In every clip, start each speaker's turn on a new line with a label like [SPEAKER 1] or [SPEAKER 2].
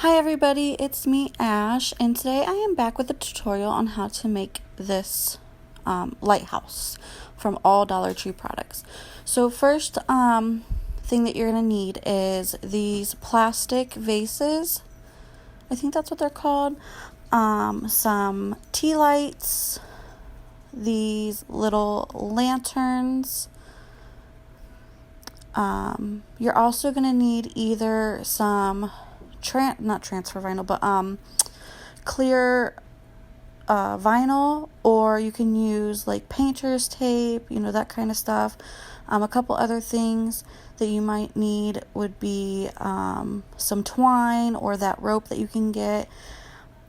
[SPEAKER 1] Hi everybody, it's me Ash, and today I am back with a tutorial on how to make this lighthouse from all Dollar Tree products. So first thing that you're going to need is these plastic vases. I think that's what they're called. Some tea lights, these little lanterns. You're also going to need either some not transfer vinyl, but clear vinyl, or you can use like painter's tape, that kind of stuff. A couple other things that you might need would be some twine or that rope that you can get.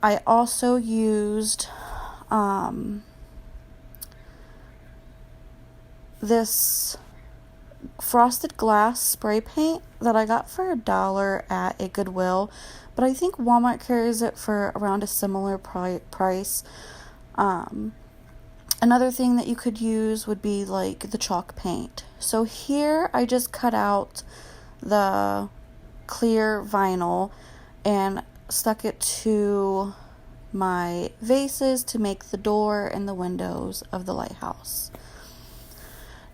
[SPEAKER 1] I also used this frosted glass spray paint that I got for $1 at a Goodwill, but I think Walmart carries it for around a similar price. Another thing that you could use would be like the chalk paint. So here I just cut out the clear vinyl and stuck it to my vases to make the door and the windows of the lighthouse.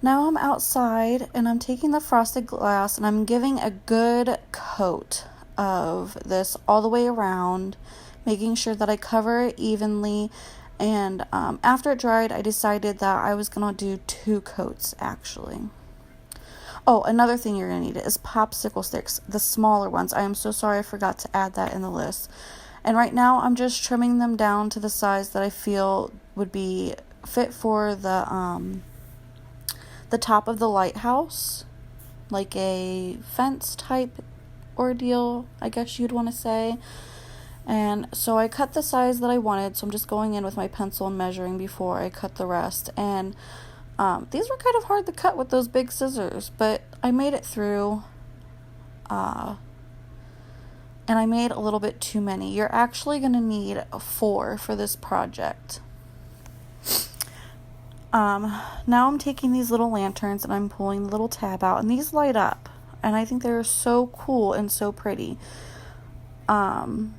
[SPEAKER 1] Now I'm outside and I'm taking the frosted glass and I'm giving a good coat of this all the way around, making sure that I cover it evenly. And after it dried, I decided that I was going to do 2 coats actually. Oh, another thing you're going to need is popsicle sticks, the smaller ones. I am so sorry I forgot to add that in the list. And right now I'm just trimming them down to the size that I feel would be fit for the top of the lighthouse, like a fence type ordeal, I guess you'd want to say. And so I cut the size that I wanted, so I'm just going in with my pencil and measuring before I cut the rest. And these were kind of hard to cut with those big scissors, but I made it through. And I made a little bit too many. You're actually going to need 4 for this project. Now I'm taking these little lanterns and I'm pulling the little tab out, and these light up, and I think they're so cool and so pretty. And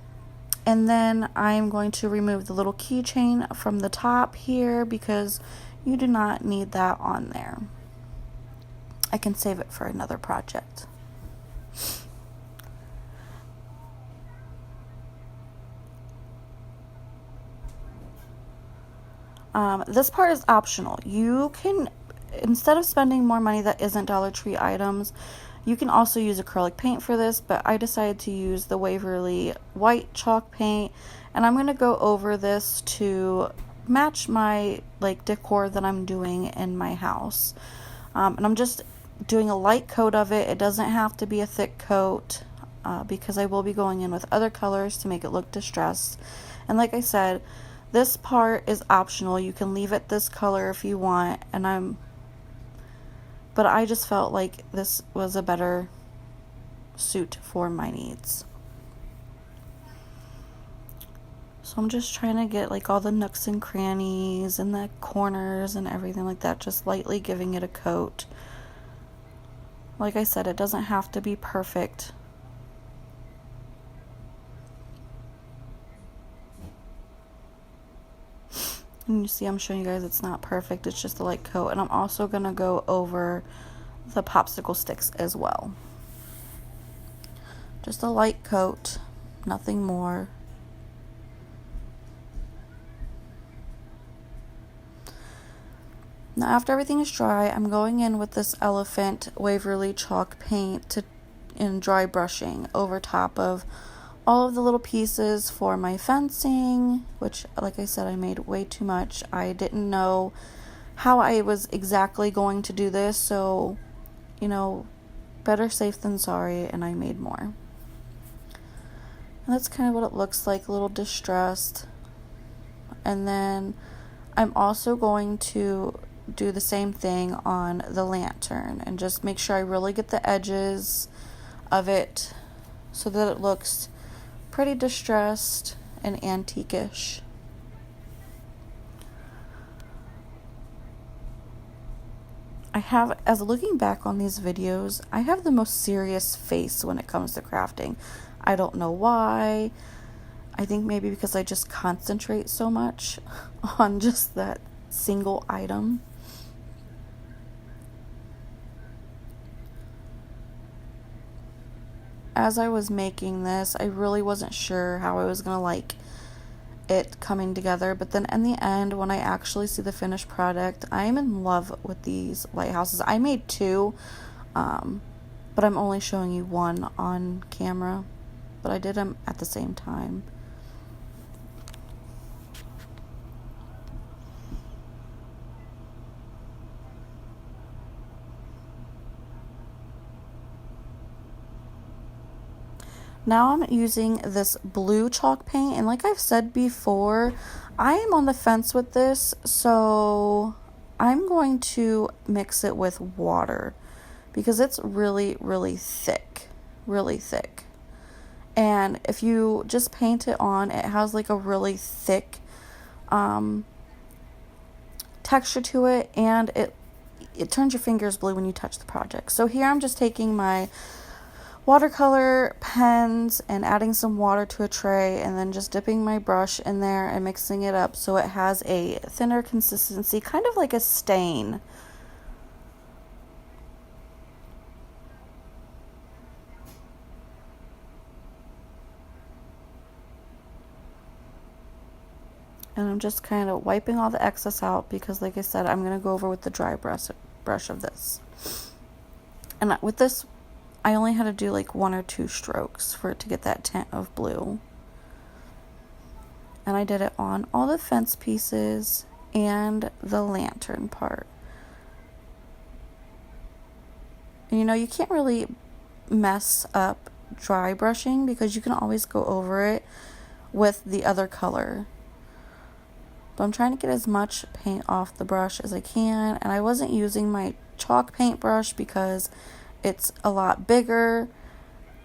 [SPEAKER 1] then I'm going to remove the little keychain from the top here because you do not need that on there. I can save it for another project. This part is optional. You can, instead of spending more money that isn't Dollar Tree items, you can also use acrylic paint for this, but I decided to use the Waverly white chalk paint, and I'm going to go over this to match my decor that I'm doing in my house. And I'm just doing a light coat of it. It doesn't have to be a thick coat because I will be going in with other colors to make it look distressed. And like I said, this part is optional. You can leave it this color if you want, but I just felt like this was a better suit for my needs. So I'm just trying to get like all the nooks and crannies and the corners and everything like that, just lightly giving it a coat. Like I said, it doesn't have to be perfect. And you see, I'm showing you guys it's not perfect. It's just a light coat. And I'm also going to go over the popsicle sticks as well. Just a light coat, nothing more. Now after everything is dry, I'm going in with this Elephant Waverly chalk paint and dry brushing over top of all of the little pieces for my fencing, which, like I said, I made way too much. I didn't know how I was exactly going to do this, so, better safe than sorry, and I made more. And that's kind of what it looks like, a little distressed. And then I'm also going to do the same thing on the lantern and just make sure I really get the edges of it so that it looks pretty distressed and antique-ish. As looking back on these videos, I have the most serious face when it comes to crafting. I don't know why. I think maybe because I just concentrate so much on just that single item. As I was making this, I really wasn't sure how I was going to like it coming together, but then in the end, when I actually see the finished product, I am in love with these lighthouses. I made two, but I'm only showing you one on camera, but I did them at the same time. Now I'm using this blue chalk paint, and like I've said before, I am on the fence with this, so I'm going to mix it with water because it's really, really thick, really thick. And if you just paint it on, it has like a really thick texture to it, and it turns your fingers blue when you touch the project. So here I'm just taking my watercolor pens and adding some water to a tray, and then just dipping my brush in there and mixing it up so it has a thinner consistency, kind of like a stain. And I'm just kind of wiping all the excess out because, like I said, I'm going to go over with the dry brush of this. And with this, I only had to do like 1 or 2 strokes for it to get that tint of blue. And I did it on all the fence pieces and the lantern part. And you know, you can't really mess up dry brushing because you can always go over it with the other color. But I'm trying to get as much paint off the brush as I can, and I wasn't using my chalk paintbrush because it's a lot bigger,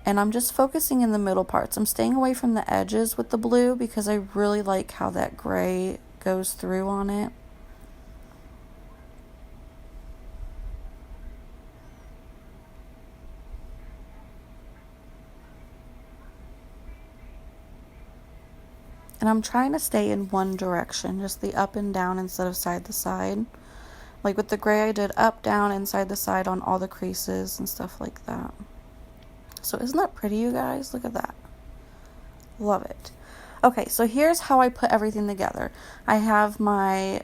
[SPEAKER 1] and I'm just focusing in the middle parts. I'm staying away from the edges with the blue because I really like how that gray goes through on it. And I'm trying to stay in one direction, just the up and down instead of side to side. Like with the gray, I did up, down, inside the side on all the creases and stuff like that. So isn't that pretty, you guys? Look at that. Love it. Okay, so here's how I put everything together. I have my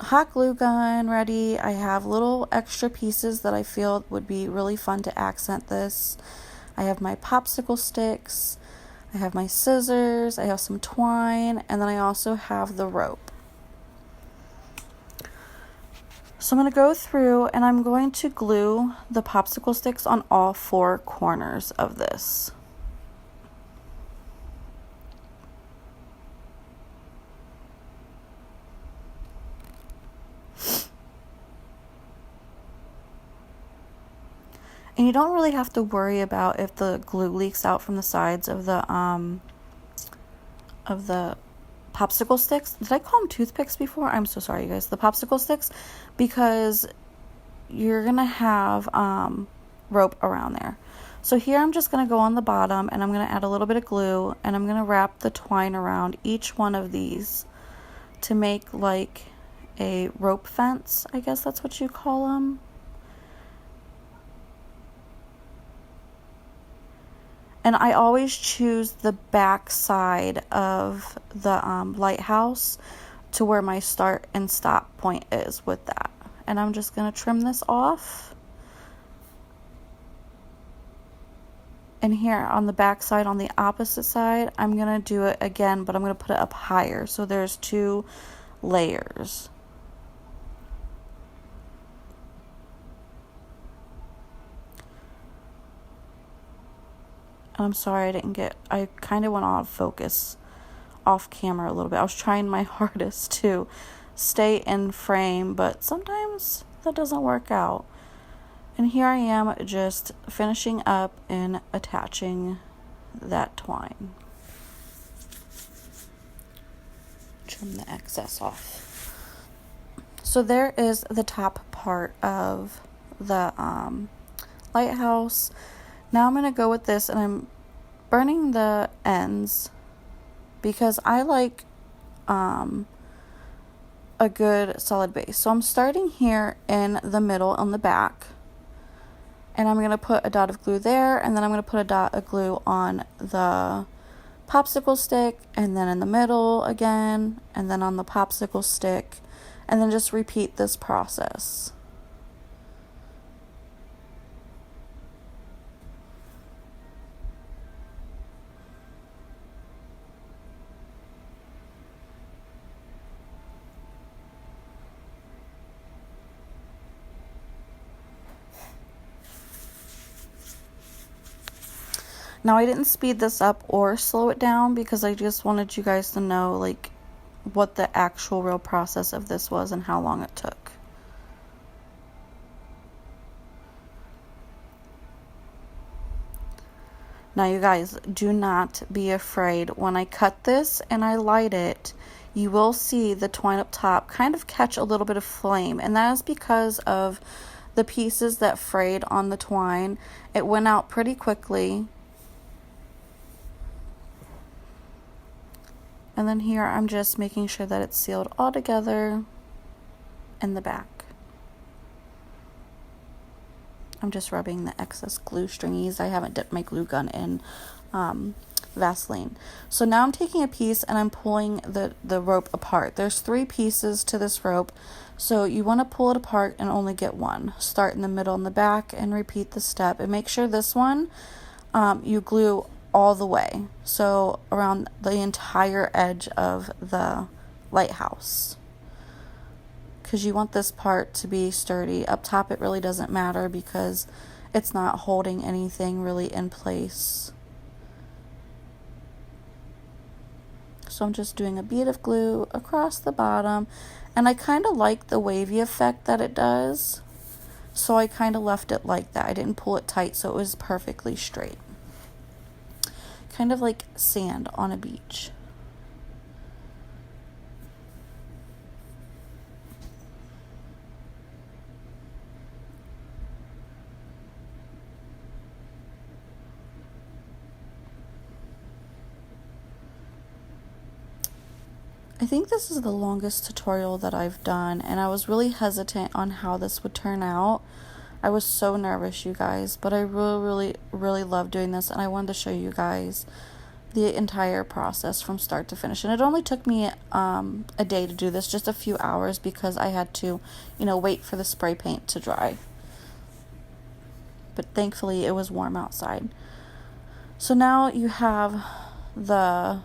[SPEAKER 1] hot glue gun ready. I have little extra pieces that I feel would be really fun to accent this. I have my popsicle sticks. I have my scissors. I have some twine. And then I also have the rope. So I'm going to go through and I'm going to glue the popsicle sticks on all 4 corners of this. And you don't really have to worry about if the glue leaks out from the sides of the popsicle sticks. Did I call them toothpicks before? I'm so sorry, you guys. The popsicle sticks, because you're gonna have rope around there. So here I'm just gonna go on the bottom and I'm gonna add a little bit of glue, and I'm gonna wrap the twine around each one of these to make like a rope fence. I guess that's what you call them. And I always choose the back side of the lighthouse to where my start and stop point is with that. And I'm just going to trim this off. And here on the back side, on the opposite side, I'm going to do it again, but I'm going to put it up higher. So there's 2 layers. I'm sorry I kind of went off focus off camera a little bit. I was trying my hardest to stay in frame, but sometimes that doesn't work out. And here I am just finishing up and attaching that twine. Trim the excess off. So there is the top part of the lighthouse. Now I'm going to go with this, and I'm burning the ends because I like a good solid base. So I'm starting here in the middle on the back, and I'm going to put a dot of glue there, and then I'm going to put a dot of glue on the popsicle stick, and then in the middle again, and then on the popsicle stick, and then just repeat this process. Now, I didn't speed this up or slow it down because I just wanted you guys to know, like, what the actual real process of this was and how long it took. Now, you guys, do not be afraid. When I cut this and I light it, you will see the twine up top kind of catch a little bit of flame, and that is because of the pieces that frayed on the twine. It went out pretty quickly. And then here I'm just making sure that it's sealed all together in the back. I'm just rubbing the excess glue stringies. I haven't dipped my glue gun in Vaseline. So now I'm taking a piece and I'm pulling the rope apart. There's 3 pieces to this rope, so you want to pull it apart and only get one. Start in the middle and the back and repeat the step, and make sure this one you glue all the way, so around the entire edge of the lighthouse, because you want this part to be sturdy. Up top it really doesn't matter because it's not holding anything really in place. So I'm just doing a bead of glue across the bottom, and I kind of like the wavy effect that it does, so I kind of left it like that. I didn't pull it tight, so it was perfectly straight. Kind of like sand on a beach. I think this is the longest tutorial that I've done, and I was really hesitant on how this would turn out. I was so nervous, you guys, but I really love doing this, and I wanted to show you guys the entire process from start to finish. And it only took me a day to do this, just a few hours, because I had to, wait for the spray paint to dry. But thankfully it was warm outside. So now you have the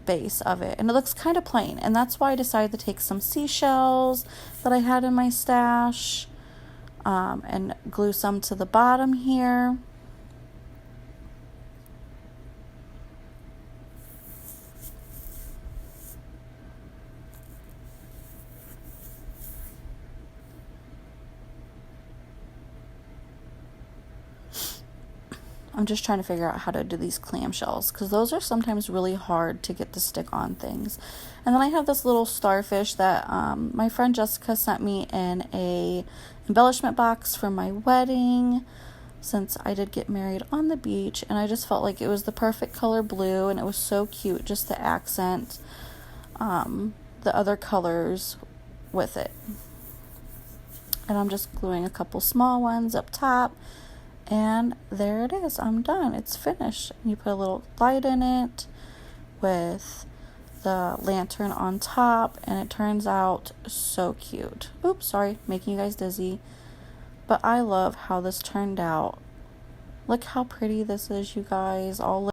[SPEAKER 1] base of it, and it looks kind of plain, and that's why I decided to take some seashells that I had in my stash and glue some to the bottom here. I'm just trying to figure out how to do these clamshells, because those are sometimes really hard to get to stick on things. And then I have this little starfish that my friend Jessica sent me in a embellishment box for my wedding, since I did get married on the beach, and I just felt like it was the perfect color blue, and it was so cute just to accent the other colors with it. And I'm just gluing a couple small ones up top. And there it is. I'm done. It's finished. You put a little light in it with the lantern on top, and it turns out so cute. Oops, sorry, making you guys dizzy. But I love how this turned out. Look how pretty this is, you guys. All